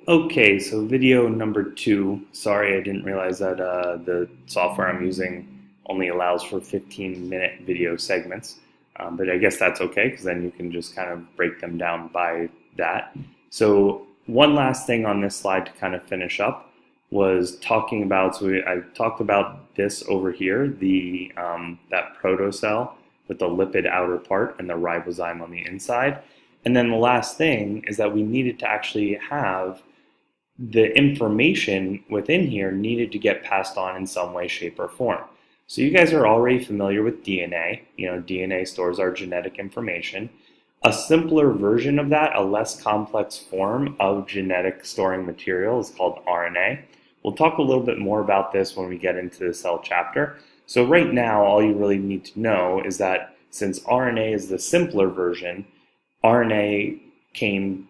Okay, so video number 2. Sorry, I didn't realize that the software I'm using only allows for 15-minute video segments. But I guess that's okay because then you can just kind of break them down by that. So one last thing on this slide to kind of finish up was talking about, I talked about this over here, the that protocell with the lipid outer part and the ribozyme on the inside. And then the last thing is that we needed to actually have the information within here needed to get passed on in some way, shape, or form. So you guys are already familiar with DNA. You know, DNA stores our genetic information. A simpler version of that, a less complex form of genetic storing material is called RNA. We'll talk a little bit more about this when we get into the cell chapter. So right now, all you really need to know is that since RNA is the simpler version, RNA came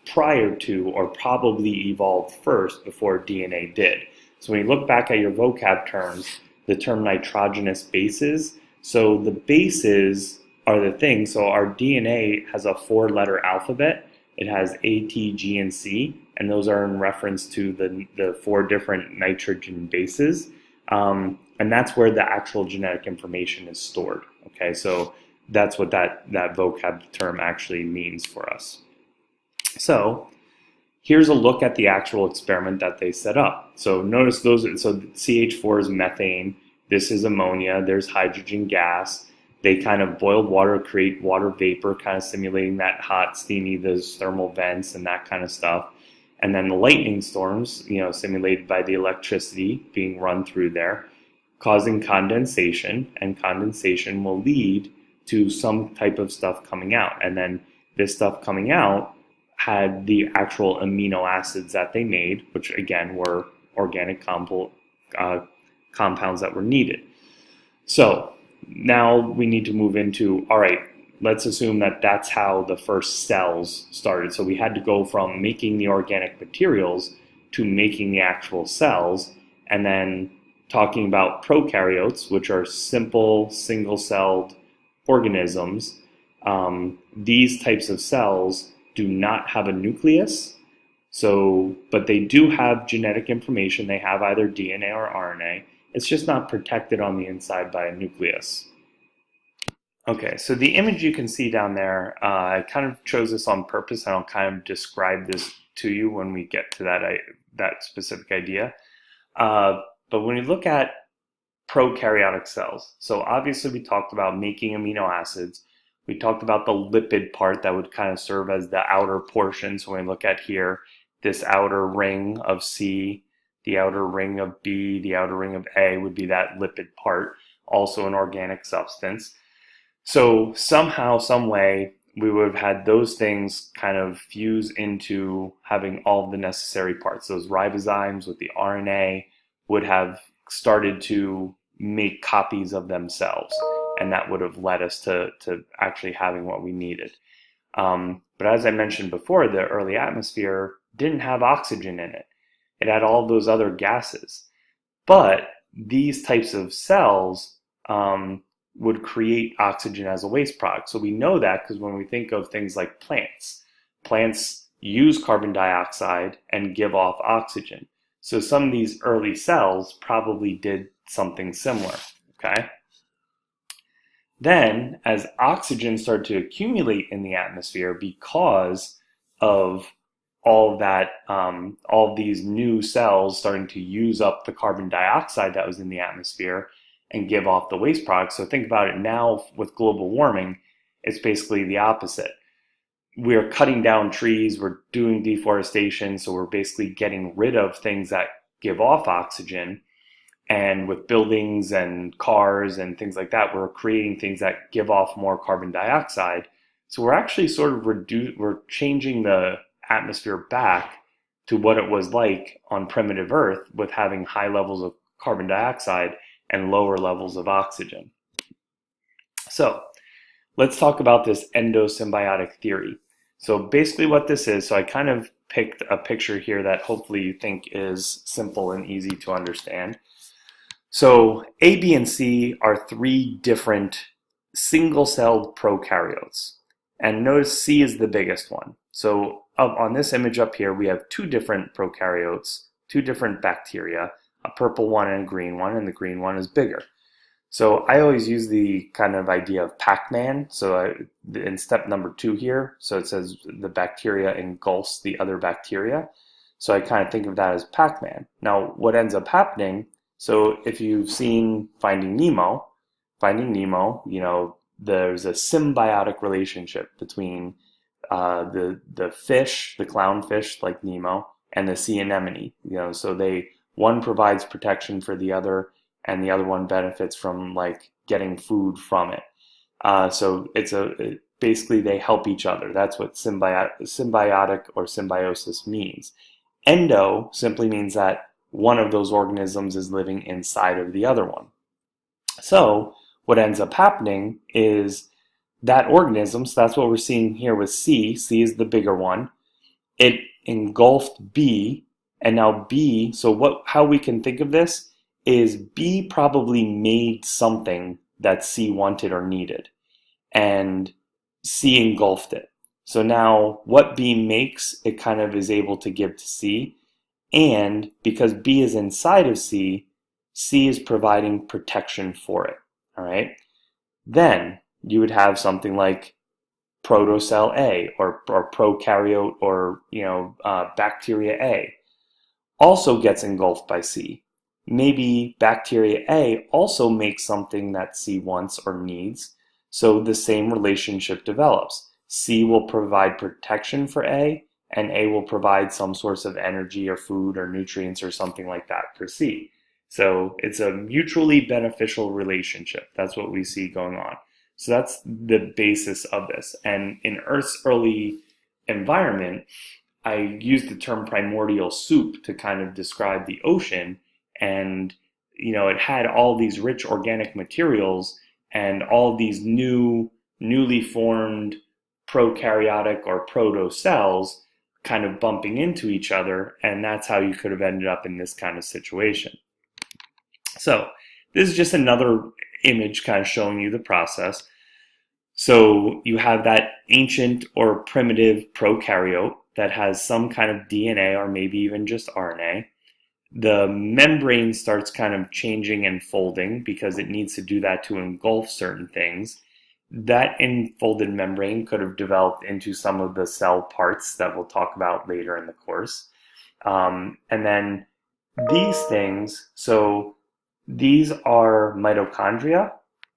prior to or probably evolved first before DNA did. So when you look back at your vocab terms, the term nitrogenous bases, so the bases are the thing. So our DNA has a 4-letter alphabet. It has A, T, G, and C, and those are in reference to the 4 different nitrogen bases. And that's where the actual genetic information is stored. Okay, so that's what that vocab term actually means for us. So here's a look at the actual experiment that they set up. So notice those, so CH4 is methane, this is ammonia, there's hydrogen gas. They kind of boiled water to create water vapor, kind of simulating that hot, steamy, those thermal vents and that kind of stuff. And then the lightning storms, you know, simulated by the electricity being run through there, causing condensation, and condensation will lead to some type of stuff coming out. And then this stuff coming out had the actual amino acids that they made, which again were organic compounds that were needed. So now we need to move into, all right, let's assume that that's how the first cells started. So we had to go from making the organic materials to making the actual cells, and then talking about prokaryotes, which are simple single-celled organisms. These types of cells do not have a nucleus, but they do have genetic information. They have either DNA or RNA. It's just not protected on the inside by a nucleus. Okay, so the image you can see down there, I kind of chose this on purpose, and I'll kind of describe this to you when we get to that specific idea. But when you look at prokaryotic cells, so obviously we talked about making amino acids. We talked about the lipid part that would kind of serve as the outer portion. So when we look at here, this outer ring of C, the outer ring of B, the outer ring of A would be that lipid part, also an organic substance. So somehow, some way, we would have had those things kind of fuse into having all of the necessary parts. Those ribozymes with the RNA would have started to make copies of themselves, and that would have led us to actually having what we needed. But as I mentioned before, the early atmosphere didn't have oxygen in it. It had all those other gases. But these types of cells would create oxygen as a waste product. So we know that because when we think of things like plants use carbon dioxide and give off oxygen. So some of these early cells probably did something similar, okay? Then, as oxygen started to accumulate in the atmosphere because of all that, all these new cells starting to use up the carbon dioxide that was in the atmosphere and give off the waste products. So think about it now with global warming, it's basically the opposite. We're cutting down trees, we're doing deforestation, so we're basically getting rid of things that give off oxygen. And with buildings and cars and things like that, we're creating things that give off more carbon dioxide. So we're actually sort of we're changing the atmosphere back to what it was like on primitive Earth, with having high levels of carbon dioxide and lower levels of oxygen. So let's talk about this endosymbiotic theory. So basically what this is, so I kind of picked a picture here that hopefully you think is simple and easy to understand. So A, B, and C are 3 different single-celled prokaryotes. And notice C is the biggest one. So up on this image up here, we have two different prokaryotes, two different bacteria, a purple one and a green one, and the green one is bigger. So I always use the kind of idea of Pac-Man. So in step number 2 here, so it says the bacteria engulfs the other bacteria. So I kind of think of that as Pac-Man. Now, what ends up happening, so if you've seen Finding Nemo, there's a symbiotic relationship between the fish, the clownfish like Nemo, and the sea anemone. So one provides protection for the other, and the other one benefits from like getting food from it. So basically they help each other. That's what symbiotic or symbiosis means. Endo simply means that one of those organisms is living inside of the other one. So what ends up happening is that organism, so that's what we're seeing here with C. C is the bigger one. It engulfed B, and now B, so how we can think of this is B probably made something that C wanted or needed, and C engulfed it. So now what B makes, it kind of is able to give to C, and because B is inside of C, C is providing protection for it, all right? Then you would have something like protocell A or prokaryote or bacteria A also gets engulfed by C. Maybe bacteria A also makes something that C wants or needs, so the same relationship develops. C will provide protection for A, and A will provide some source of energy or food or nutrients or something like that for C. So it's a mutually beneficial relationship. That's what we see going on. So that's the basis of this. And in Earth's early environment, I used the term primordial soup to kind of describe the ocean. And, it had all these rich organic materials and all these newly formed prokaryotic or protocells kind of bumping into each other. And that's how you could have ended up in this kind of situation. So this is just another image kind of showing you the process. So you have that ancient or primitive prokaryote that has some kind of DNA or maybe even just RNA. The membrane starts kind of changing and folding because it needs to do that to engulf certain things. That enfolded membrane could have developed into some of the cell parts that we'll talk about later in the course. And then these things, so these are mitochondria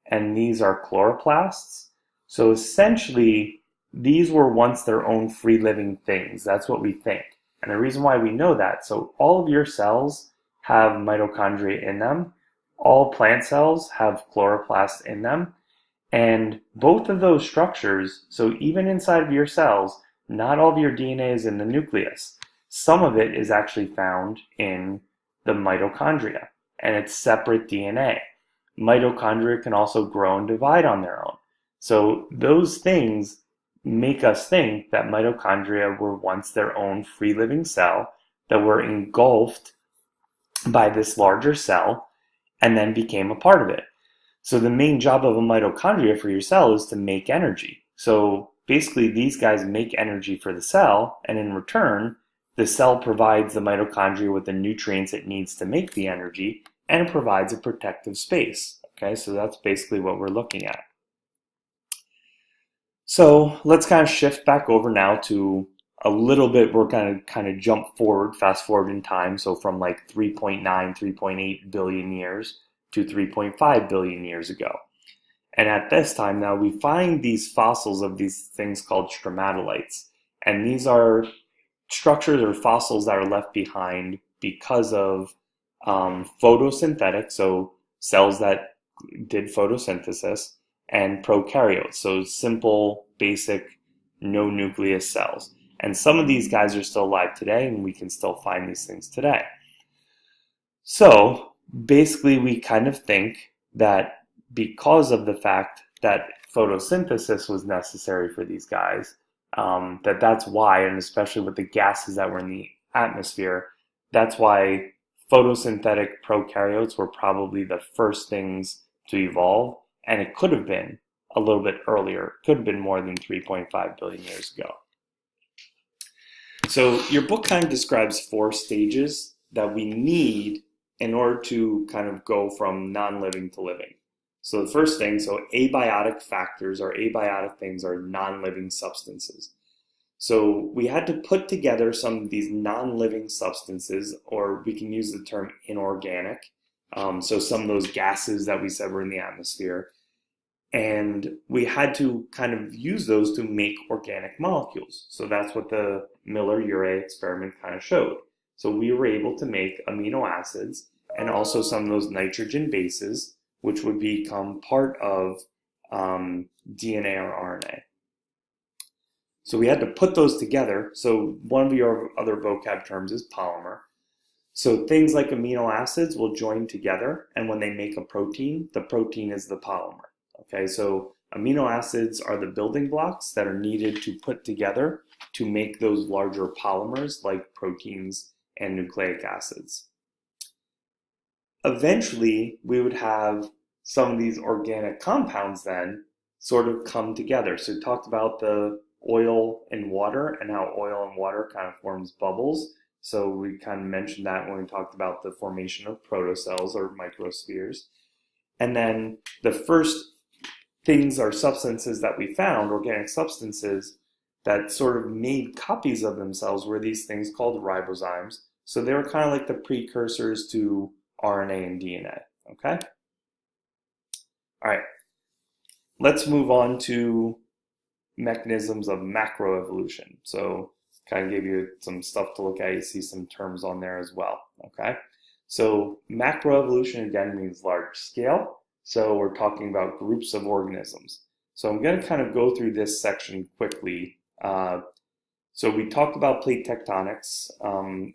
and these are chloroplasts. So essentially, these were once their own free living things. That's what we think. And the reason why we know that, so all of your cells have mitochondria in them. All plant cells have chloroplasts in them. And both of those structures, so even inside of your cells, not all of your DNA is in the nucleus. Some of it is actually found in the mitochondria, and it's separate DNA. Mitochondria can also grow and divide on their own. So those things make us think that mitochondria were once their own free-living cell that were engulfed by this larger cell and then became a part of it. So the main job of a mitochondria for your cell is to make energy. So basically these guys make energy for the cell, and in return, the cell provides the mitochondria with the nutrients it needs to make the energy, and it provides a protective space. Okay, so that's basically what we're looking at. So let's kind of shift back over now to a little bit, we're going to kind of jump forward, fast forward in time. So from like 3.9, 3.8 billion years to 3.5 billion years ago. And at this time now, we find these fossils of these things called stromatolites. And these are structures or fossils that are left behind because of photosynthetic, so cells that did photosynthesis, and prokaryotes, so simple, basic, no nucleus cells. And some of these guys are still alive today, and we can still find these things today. So basically, we kind of think that because of the fact that photosynthesis was necessary for these guys, that's why, and especially with the gases that were in the atmosphere, that's why photosynthetic prokaryotes were probably the first things to evolve, and it could have been a little bit earlier. It could have been more than 3.5 billion years ago. So your book kind of describes 4 stages that we need in order to kind of go from non-living to living. So the first thing, so abiotic factors or abiotic things are non-living substances. So we had to put together some of these non-living substances, or we can use the term inorganic. So some of those gases that we said were in the atmosphere. And we had to kind of use those to make organic molecules. So that's what the Miller-Urey experiment kind of showed. So we were able to make amino acids and also some of those nitrogen bases, which would become part of DNA or RNA. So we had to put those together. So one of your other vocab terms is polymer. So things like amino acids will join together, and when they make a protein, the protein is the polymer. Okay, so amino acids are the building blocks that are needed to put together to make those larger polymers like proteins and nucleic acids. Eventually, we would have some of these organic compounds then sort of come together. So we talked about the oil and water and how oil and water kind of forms bubbles. So we kind of mentioned that when we talked about the formation of protocells or microspheres. And then the first things or substances that we found, organic substances, that sort of made copies of themselves were these things called ribozymes. So they were kind of like the precursors to RNA and DNA, okay? All right, let's move on to mechanisms of macroevolution. So kind of gave you some stuff to look at. You see some terms on there as well, okay? So macroevolution, again, means large scale. So we're talking about groups of organisms. So I'm going to kind of go through this section quickly. So we talked about plate tectonics,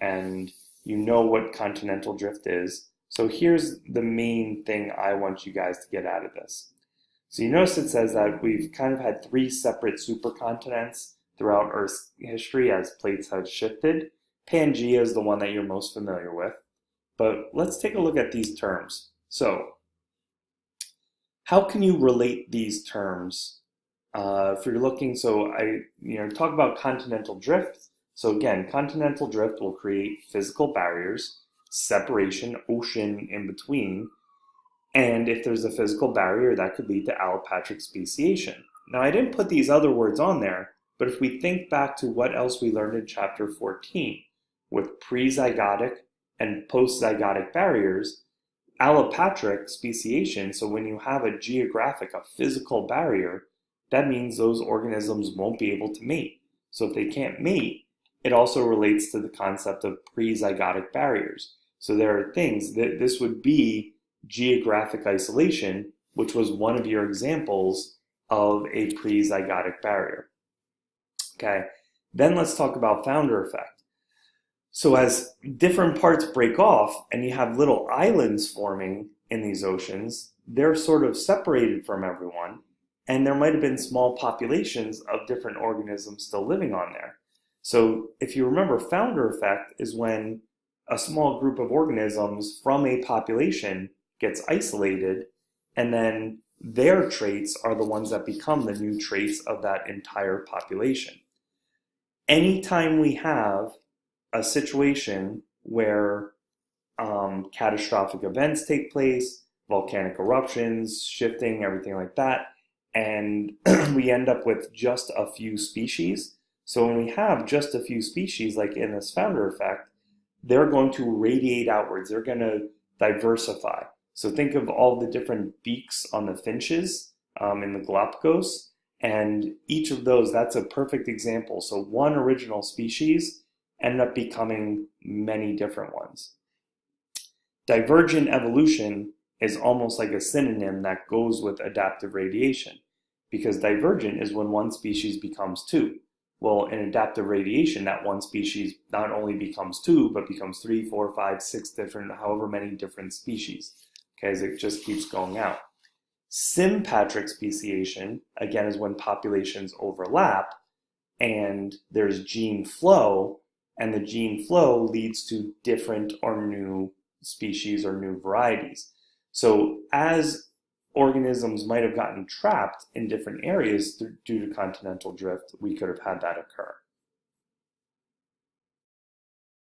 and you know what continental drift is. So here's the main thing I want you guys to get out of this. So you notice it says that we've kind of had 3 separate supercontinents throughout Earth's history as plates have shifted. Pangea is the one that you're most familiar with. But let's take a look at these terms. So how can you relate these terms? If you're looking, so I talk about continental drift. So again, continental drift will create physical barriers, separation, ocean in between, and if there's a physical barrier, that could lead to allopatric speciation. Now, I didn't put these other words on there, but if we think back to what else we learned in chapter 14 with prezygotic and postzygotic barriers, allopatric speciation, so when you have a geographic, a physical barrier, that means those organisms won't be able to mate. So if they can't mate, it also relates to the concept of prezygotic barriers. So there are things that this would be geographic isolation, which was one of your examples of a prezygotic barrier. Okay, then let's talk about founder effect. So as different parts break off and you have little islands forming in these oceans, they're sort of separated from everyone, and there might have been small populations of different organisms still living on there. So if you remember, founder effect is when a small group of organisms from a population gets isolated, and then their traits are the ones that become the new traits of that entire population. Anytime we have a situation where catastrophic events take place, volcanic eruptions, shifting, everything like that, and we end up with just a few species. So when we have just a few species, like in this founder effect, they're going to radiate outwards. They're going to diversify. So think of all the different beaks on the finches in the Galapagos, and each of those, that's a perfect example. So one original species ended up becoming many different ones. Divergent evolution is almost like a synonym that goes with adaptive radiation, because divergent is when one species becomes 2. Well, in adaptive radiation, that one species not only becomes 2, but becomes 3, 4, 5, 6 different, however many different species, okay, as it just keeps going out. Sympatric speciation, again, is when populations overlap and there's gene flow, and the gene flow leads to different or new species or new varieties. So as organisms might have gotten trapped in different areas due to continental drift, we could have had that occur.